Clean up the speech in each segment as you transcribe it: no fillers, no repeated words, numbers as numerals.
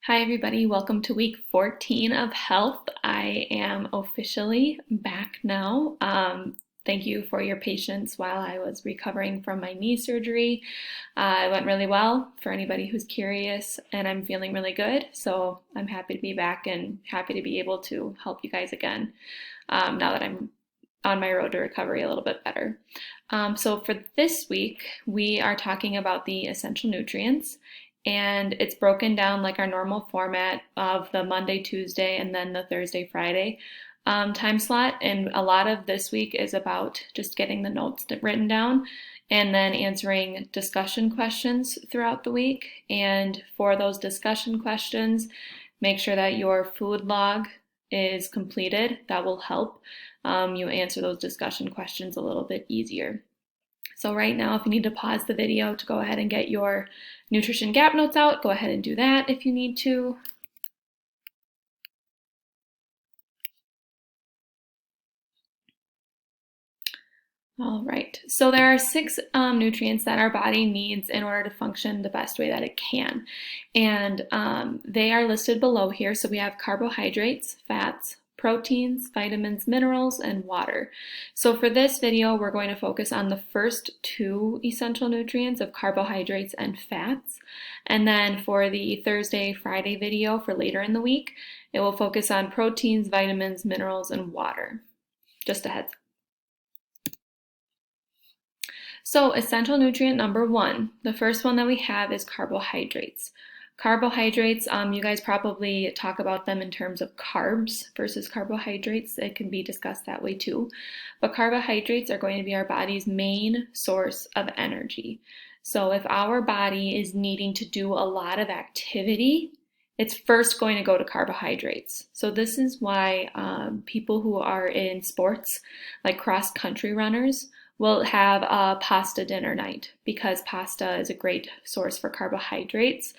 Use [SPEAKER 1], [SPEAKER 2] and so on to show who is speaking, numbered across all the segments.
[SPEAKER 1] Hi, everybody. Welcome to week 14 of health. I am officially back now. Thank you for your patience while I was recovering from my knee surgery. It went really well for anybody who's curious, and I'm feeling really good. So I'm happy to be back and happy to be able to help you guys again now that I'm on my road to recovery a little bit better. So for this week, we are talking about the essential nutrients, and it's broken down like our normal format of the Monday, Tuesday, and then the Thursday, Friday time slot. And a lot of this week is about just getting the notes written down and then answering discussion questions throughout the week. And for those discussion questions, make sure that your food log is completed. That will help you answer those discussion questions a little bit easier. So right now, if you need to pause the video to go ahead and get your nutrition gap notes out, go ahead and do that if you need to. All right, so there are six nutrients that our body needs in order to function the best way that it can. And they are listed below here. So we have carbohydrates, fats, proteins, vitamins, minerals, and water. So for this video, we're going to focus on the first two essential nutrients of carbohydrates and fats. And then for the Thursday, Friday video for later in the week, it will focus on proteins, vitamins, minerals, and water. Just a heads up. So essential nutrient number one, the first one that we have is carbohydrates. Carbohydrates, you guys probably talk about them in terms of carbs versus carbohydrates. It can be discussed that way too. But carbohydrates are going to be our body's main source of energy. So if our body is needing to do a lot of activity, it's first going to go to carbohydrates. So this is why people who are in sports, like cross-country runners, will have a pasta dinner night because pasta is a great source for carbohydrates.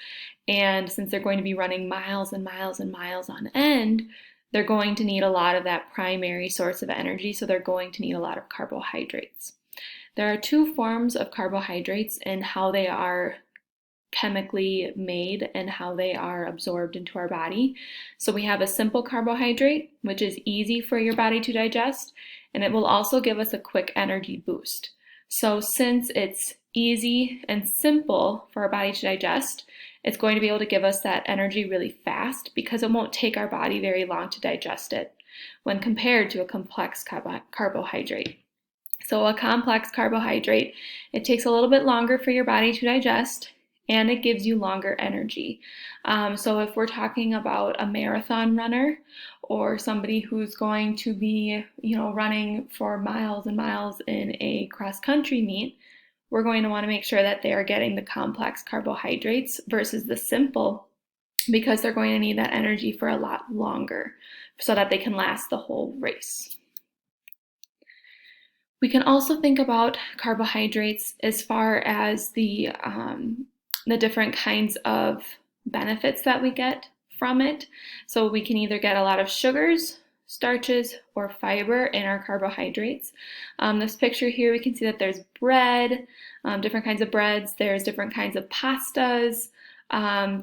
[SPEAKER 1] And since they're going to be running miles and miles and miles on end, they're going to need a lot of that primary source of energy. So they're going to need a lot of carbohydrates. There are two forms of carbohydrates and how they are chemically made and how they are absorbed into our body. So we have a simple carbohydrate, which is easy for your body to digest, and it will also give us a quick energy boost. So since it's easy and simple for our body to digest, it's going to be able to give us that energy really fast because it won't take our body very long to digest it when compared to a complex carbohydrate. So a complex carbohydrate, it takes a little bit longer for your body to digest, and it gives you longer energy. So if we're talking about a marathon runner or somebody who's going to be, running for miles and miles in a cross-country meet, we're going to want to make sure that they are getting the complex carbohydrates versus the simple because they're going to need that energy for a lot longer so that they can last the whole race. We can also think about carbohydrates as far as the different kinds of benefits that we get from it. So we can either get a lot of sugars, starches, or fiber in our carbohydrates. This picture here, we can see that there's bread, different kinds of breads, there's different kinds of pastas,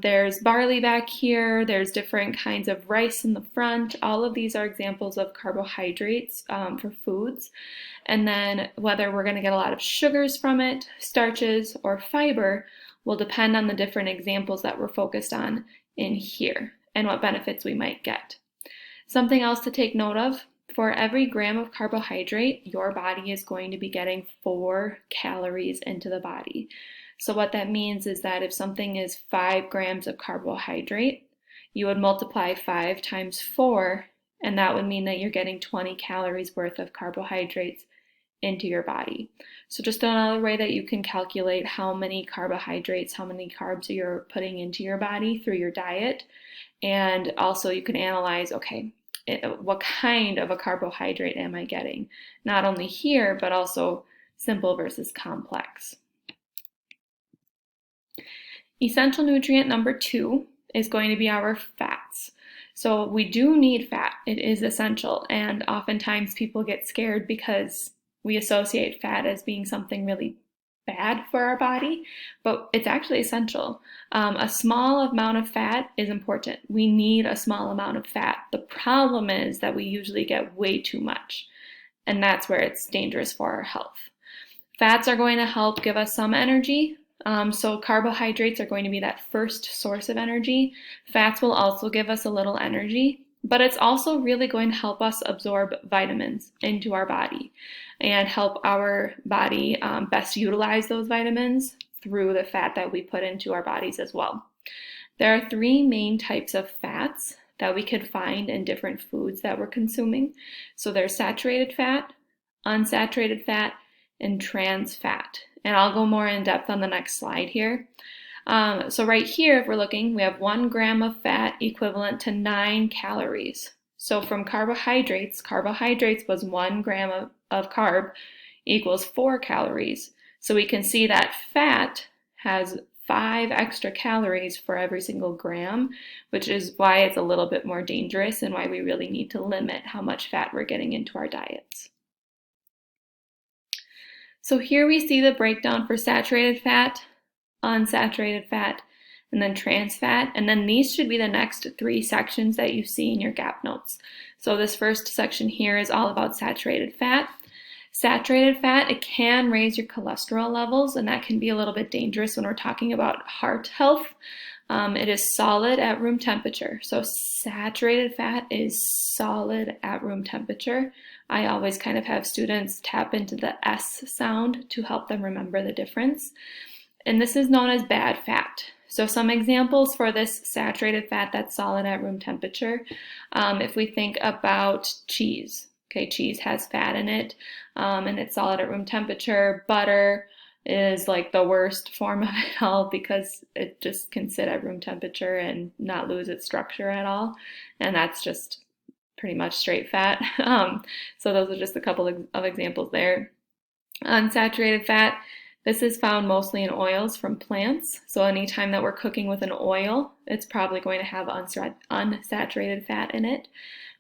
[SPEAKER 1] there's barley back here, there's different kinds of rice in the front. All of these are examples of carbohydrates for foods. And then whether we're going to get a lot of sugars from it, starches, or fiber will depend on the different examples that we're focused on in here and what benefits we might get. Something else to take note of, for every gram of carbohydrate, your body is going to be getting 4 calories into the body. So what that means is that if something is 5 grams of carbohydrate, you would multiply 5 times 4, and that would mean that you're getting 20 calories worth of carbohydrates into your body. So just another way that you can calculate how many carbohydrates, how many carbs you're putting into your body through your diet. And also you can analyze, okay, what kind of a carbohydrate am I getting? Not only here, but also simple versus complex. Essential nutrient number 2 is going to be our fats. So we do need fat. It is essential. And oftentimes people get scared because we associate fat as being something really bad for our body, but it's actually essential. A small amount of fat is important. We need a small amount of fat. The problem is that we usually get way too much, and that's where it's dangerous for our health. Fats are going to help give us some energy. So carbohydrates are going to be that first source of energy. Fats will also give us a little energy, but it's also really going to help us absorb vitamins into our body and help our body best utilize those vitamins through the fat that we put into our bodies as well. There are three main types of fats that we could find in different foods that we're consuming. So there's saturated fat, unsaturated fat, and trans fat. And I'll go more in depth on the next slide here. So right here, if we're looking, we have 1 gram of fat equivalent to 9 calories. So from carbohydrates was 1 gram of carb equals 4 calories. So we can see that fat has 5 extra calories for every single gram, which is why it's a little bit more dangerous and why we really need to limit how much fat we're getting into our diets. So here we see the breakdown for saturated fat, unsaturated fat, and then trans fat. And then these should be the next 3 sections that you see in your gap notes. So this first section here is all about saturated fat. Saturated fat, it can raise your cholesterol levels, and that can be a little bit dangerous when we're talking about heart health. It is solid at room temperature. So saturated fat is solid at room temperature. I always kind of have students tap into the S sound to help them remember the difference. And this is known as bad fat. So some examples for this saturated fat that's solid at room temperature, if we think about cheese. Okay, cheese has fat in it, and it's solid at room temperature. Butter is like the worst form of it all because it just can sit at room temperature and not lose its structure at all. And that's just pretty much straight fat. So those are just a couple of examples there. Unsaturated fat, this is found mostly in oils from plants. So anytime that we're cooking with an oil, it's probably going to have unsaturated fat in it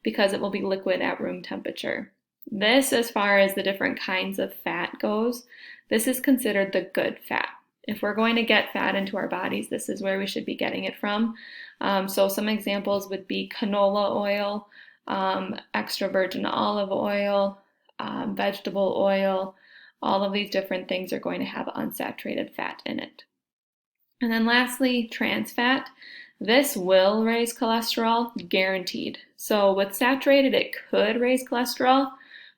[SPEAKER 1] because it will be liquid at room temperature. This, as far as the different kinds of fat goes, this is considered the good fat. If we're going to get fat into our bodies, this is where we should be getting it from. So some examples would be canola oil, extra virgin olive oil, vegetable oil. All of these different things are going to have unsaturated fat in it. And then lastly, trans fat. This will raise cholesterol, guaranteed. So with saturated, it could raise cholesterol.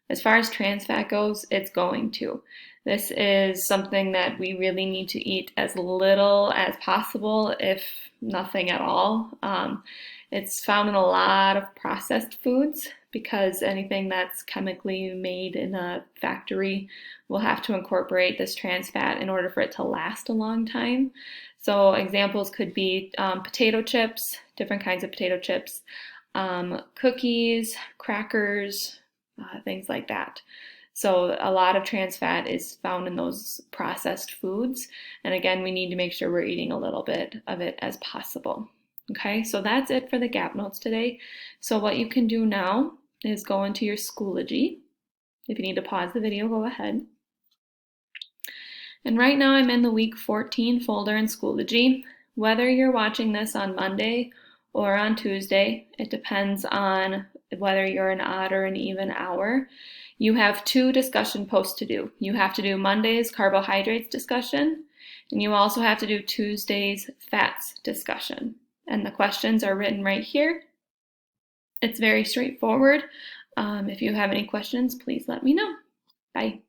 [SPEAKER 1] As far as trans fat goes, it's going to. This is something that we really need to eat as little as possible, if nothing at all. It's found in a lot of processed foods because anything that's chemically made in a factory will have to incorporate this trans fat in order for it to last a long time. So examples could be potato chips, different kinds of potato chips, cookies, crackers, things like that. So a lot of trans fat is found in those processed foods. And again, we need to make sure we're eating a little bit of it as possible. Okay, so that's it for the gap notes today. So what you can do now is go into your Schoology. If you need to pause the video, go ahead. And right now I'm in the week 14 folder in Schoology. Whether you're watching this on Monday or on Tuesday, it depends on whether you're an odd or an even hour. You have 2 discussion posts to do. You have to do Monday's carbohydrates discussion, and you also have to do Tuesday's fats discussion. And the questions are written right here. It's very straightforward. If you have any questions, please let me know. Bye.